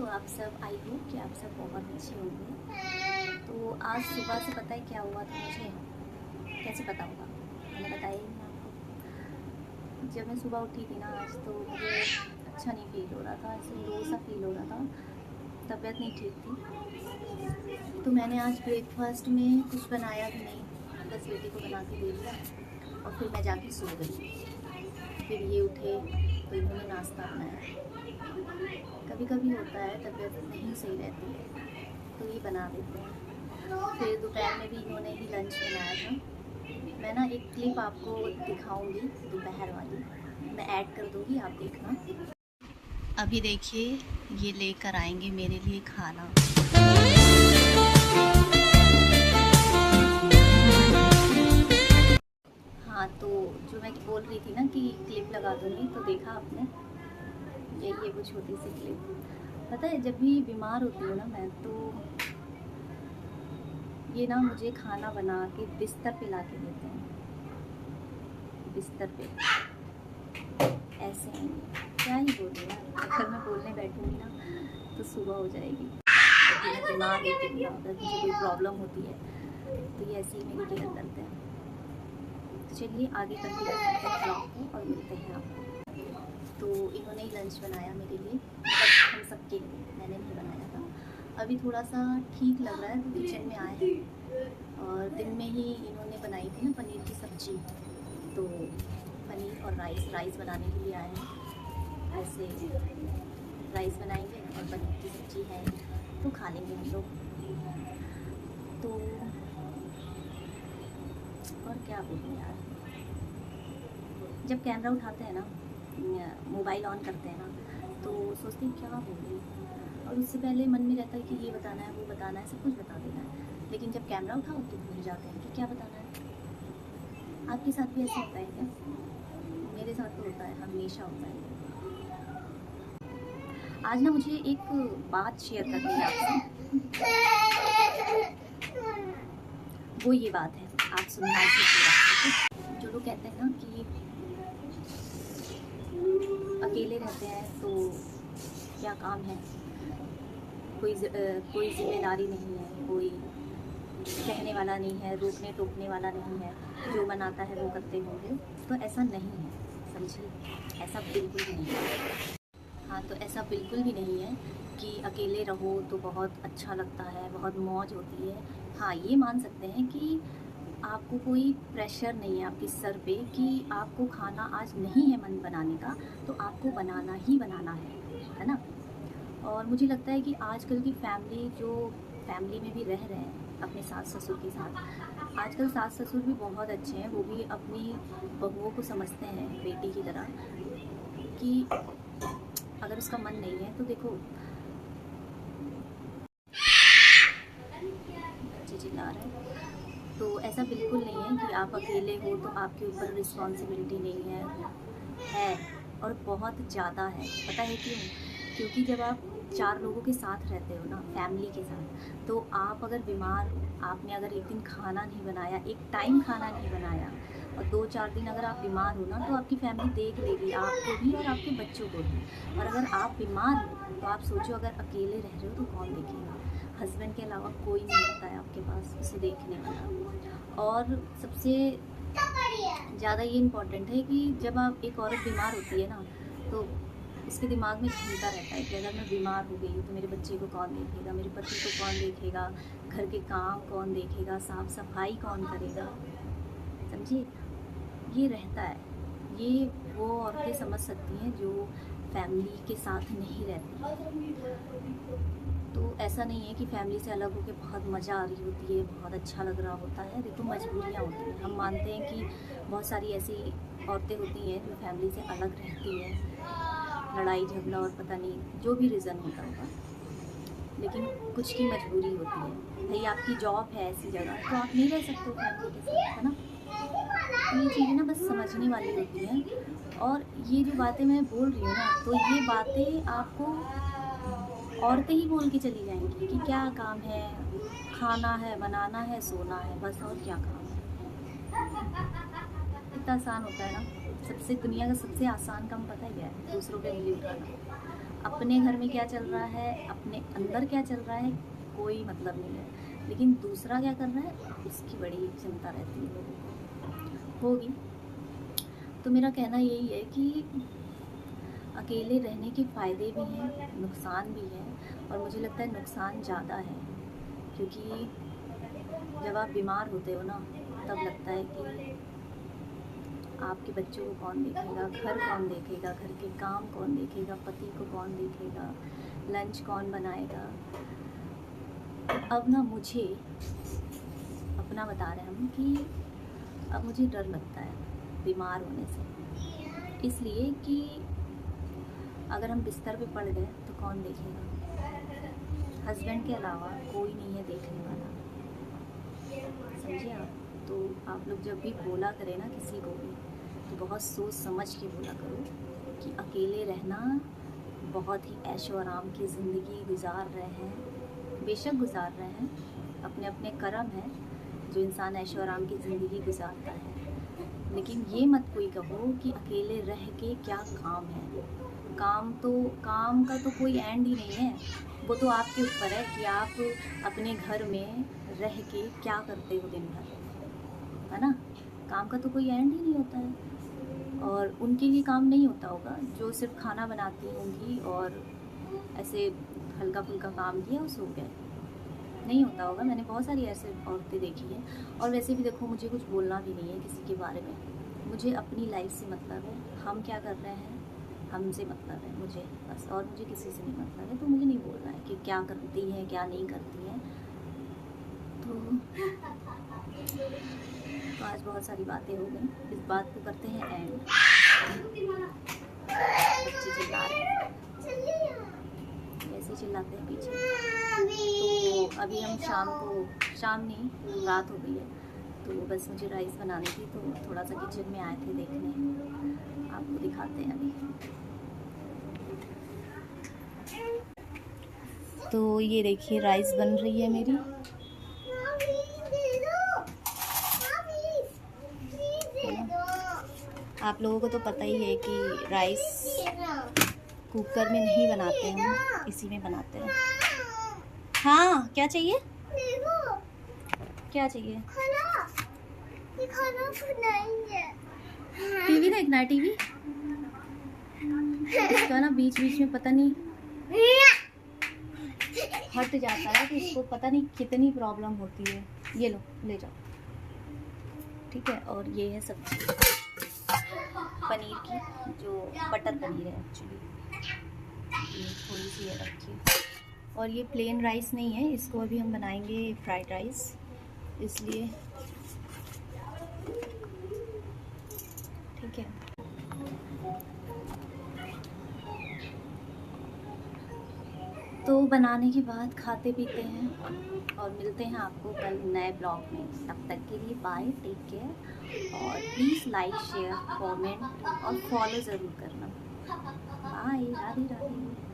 आप सब, I hope कि आप सब बहुत अच्छे होंगे। तो आज सुबह से पता है क्या हुआ था मुझे? कैसे पता होगा, मैंने बताया ही नहीं आपको। जब मैं सुबह उठी थी ना आज, तो मुझे अच्छा नहीं फील हो रहा था, ऐसे लो सा फील हो रहा था, तबीयत नहीं ठीक थी। तो मैंने आज ब्रेकफास्ट में कुछ बनाया भी नहीं, बस बेटी को बना के दे दिया और फिर मैं जाके सो गई। फिर ये उठे तो इन्होंने नाश्ता बनाया। कभी कभी होता है तबीयत नहीं सही रहती है तो ये बना देते हैं। फिर दोपहर में भी इन्होंने ही लंच बनाया था। मैं ना एक क्लिप आपको दिखाऊंगी दोपहर वाली, मैं ऐड कर दूंगी, आप देखना। अभी देखिए ये लेकर आएंगे मेरे लिए खाना। हाँ, तो जो मैं बोल रही थी ना कि क्लिप लगा दूंगी, तो देखा आपने, यही है वो छोटी सी क्लिप। पता है जब भी बीमार होती हूँ ना मैं, तो ये ना मुझे खाना बना के बिस्तर पे ला के देते हैं। बिस्तर पे ऐसे हैं, क्या ही बोलूँ यार। अगर मैं बोलने बैठूँगी ना तो सुबह हो जाएगी। मैं बीमार होती हूँ ना, अगर मुझे कोई प्रॉब्लम होती है तो ये ऐसे ही मेरी केयर करते हैं। तो चलिए आगे कंटिन्यू करते हैं ब्लॉग को और मिलते हैं आपको। तो इन्होंने ही लंच बनाया मेरे लिए, मतलब हम सबके लिए, मैंने नहीं बनाया था। अभी थोड़ा सा ठीक लग रहा है तो किचन में आए हैं। और दिन में ही इन्होंने बनाई थी ना पनीर की सब्ज़ी, तो पनीर और राइस बनाने के लिए आए हैं। ऐसे राइस बनाएंगे और पनीर की सब्ज़ी है तो खा लेंगे हम लोग। तो और क्या बोलूँ यार, जब कैमरा उठाते हैं ना, मोबाइल ऑन करते हैं ना, तो सोचते हैं क्या बोलें, और उससे पहले मन में रहता है कि ये बताना है, वो बताना है, सब कुछ बता देना है। लेकिन जब कैमरा उठाओ तो भूल जाते हैं कि क्या बताना है। आपके साथ भी ऐसा होता है क्या? मेरे साथ तो होता है, हमेशा होता है। आज ना मुझे एक बात शेयर करनी है आपसे। वो ये बात है, आप सुनना चाहिए। जो लोग कहते हैं ना कि अकेले रहते हैं तो क्या काम है, कोई जिम्मेदारी नहीं है, कोई कहने वाला नहीं है, रोकने टोकने वाला नहीं है, जो मन आता है वो करते होंगे। तो ऐसा नहीं है, समझिए, ऐसा बिल्कुल भी नहीं है। हाँ, तो ऐसा बिल्कुल भी नहीं है कि अकेले रहो तो बहुत अच्छा लगता है, बहुत मौज होती है। हाँ, ये मान सकते हैं कि आपको कोई प्रेशर नहीं है आपके सर पे कि आपको खाना आज नहीं है मन बनाने का, तो आपको बनाना ही बनाना है ना। और मुझे लगता है कि आजकल की फैमिली में भी रह रहे हैं अपने सास ससुर के साथ, आजकल सास ससुर भी बहुत अच्छे हैं। वो भी अपनी बहुओं को समझते हैं बेटी की तरह, कि अगर उसका मन नहीं है तो देखो, बच्चे चिल्ला रहे हैं, तो ऐसा बिल्कुल नहीं है कि आप अकेले हो तो आपके ऊपर रिस्पॉन्सिबिलिटी नहीं है और बहुत ज़्यादा है। पता है क्यों? क्योंकि जब आप 4 लोगों के साथ रहते हो ना, फैमिली के साथ, तो आप अगर बीमार हो, आपने अगर एक दिन खाना नहीं बनाया, एक टाइम खाना नहीं बनाया, और 2-4 दिन अगर आप बीमार हो ना, तो आपकी फैमिली देख लेगी, आपको भी और आपके बच्चों को भी। और अगर आप बीमार हो तो आप सोचो, अगर अकेले रह रहे हो तो कौन देखेगा? हस्बैंड के अलावा कोई नहीं होता है आपके पास उसे देखने वाला। और सबसे ज़्यादा ये इम्पॉर्टेंट है कि जब आप, एक औरत बीमार होती है ना, तो उसके दिमाग में घूमता रहता है कि अगर मैं बीमार हो गई तो मेरे बच्चे को कौन देखेगा, मेरे पति को कौन देखेगा, घर के काम कौन देखेगा, साफ़ सफाई कौन करेगा, समझिए, ये रहता है। ये वो औरतें समझ सकती हैं जो फैमिली के साथ नहीं रहती। तो ऐसा नहीं है कि फैमिली से अलग होकर बहुत मज़ा आ रही होती है, बहुत अच्छा लग रहा होता है। देखो, मजबूरियाँ होती हैं। हम मानते हैं कि बहुत सारी ऐसी औरतें होती हैं जो फैमिली से अलग रहती हैं, लड़ाई झगड़ा और पता नहीं जो भी रीज़न होता होगा, लेकिन कुछ की मजबूरी होती है। भाई, आपकी जॉब है ऐसी जगह तो आप नहीं रह सकते फैमिली के साथ, है ना। तो ये चीज़ें ना बस समझने वाली होती हैं। और ये जो बातें मैं बोल रही हूँ ना, तो ये बातें आपको औरतें ही बोल के चली जाएंगी कि क्या काम है, खाना है, बनाना है, सोना है, बस, और क्या काम है। कितना आसान होता है ना। सबसे दुनिया का सबसे आसान काम पता है क्या है? दूसरों पे उंगली उठाना। अपने घर में क्या चल रहा है, अपने अंदर क्या चल रहा है, कोई मतलब नहीं है, लेकिन दूसरा क्या कर रहा है उसकी बड़ी चिंता रहती है लोगों को। होगी। तो मेरा कहना यही है कि अकेले रहने के फ़ायदे भी हैं, नुकसान भी हैं, और मुझे लगता है नुकसान ज़्यादा है, क्योंकि जब आप बीमार होते हो ना तब लगता है कि आपके बच्चों को कौन देखेगा, घर कौन देखेगा, घर के काम कौन देखेगा, पति को कौन देखेगा, लंच कौन बनाएगा। अब ना मुझे अपना बता रहे हम कि अब मुझे डर लगता है बीमार होने से, इसलिए कि अगर हम बिस्तर पे पड़ गए तो कौन देखेगा, हस्बैंड के अलावा कोई नहीं है देखने वाला, समझिए आप। तो आप लोग जब भी बोला करें ना किसी को भी तो बहुत सोच समझ के बोला करो कि अकेले रहना बहुत ही ऐशो आराम की ज़िंदगी गुजार रहे हैं, बेशक गुजार रहे हैं, अपने अपने कर्म हैं जो इंसान ऐशो आराम की ज़िंदगी गुजारता है, लेकिन ये मत कोई कहो कि अकेले रह के क्या काम है। काम का तो कोई एंड ही नहीं है, वो तो आपके ऊपर है कि आप अपने घर में रह के क्या करते हो दिन भर, है ना। काम का तो कोई एंड ही नहीं होता है, और उनके लिए काम नहीं होता होगा जो सिर्फ खाना बनाती होंगी और ऐसे हल्का फुल्का काम किया और सो गए, नहीं होता होगा। मैंने बहुत सारी ऐसे औरतें देखी हैं। और वैसे भी देखो, मुझे कुछ बोलना भी नहीं है किसी के बारे में, मुझे अपनी लाइफ से मतलब है, हम क्या कर रहे हैं हमसे मतलब है मुझे बस, और मुझे किसी से नहीं मतलब है। तो मुझे नहीं बोलना है कि क्या करती हैं क्या नहीं करती हैं। तो आज बहुत सारी बातें हो गई, इस बात को करते हैं एंड। बच्चे चिल्ला रहे हैं, ऐसे चिल्लाते हैं पीछे। तो अभी हम शाम नहीं रात हो गई है, तो बस मुझे राइस बनानी थी, तो थोड़ा सा किचन में आए थे देखने, आपको दिखाते हैं अभी। तो ये देखिए राइस बन रही है मेरी। आप लोगों को तो पता ही है कि राइस कुकर में नहीं बनाते हैं, इसी में बनाते हैं। हाँ, क्या चाहिए? क्या चाहिए? टीवी देखना है? टीवी इसका ना बीच बीच में पता नहीं हट जाता है, तो इसको पता नहीं कितनी प्रॉब्लम होती है। ये लो, ले जाओ, ठीक है। और ये है सब्जी पनीर की, जो बटर पनीर है एक्चुअली, ये थोड़ी सी है रखी। और ये प्लेन राइस नहीं है, इसको अभी हम बनाएंगे फ्राइड राइस, इसलिए ठीक है। तो बनाने के बाद खाते पीते हैं और मिलते हैं आपको कल नए ब्लॉग में। तब तक के लिए बाय, टेक केयर, और प्लीज़ लाइक शेयर कमेंट और फॉलो ज़रूर करना। बाय, राधे राधे।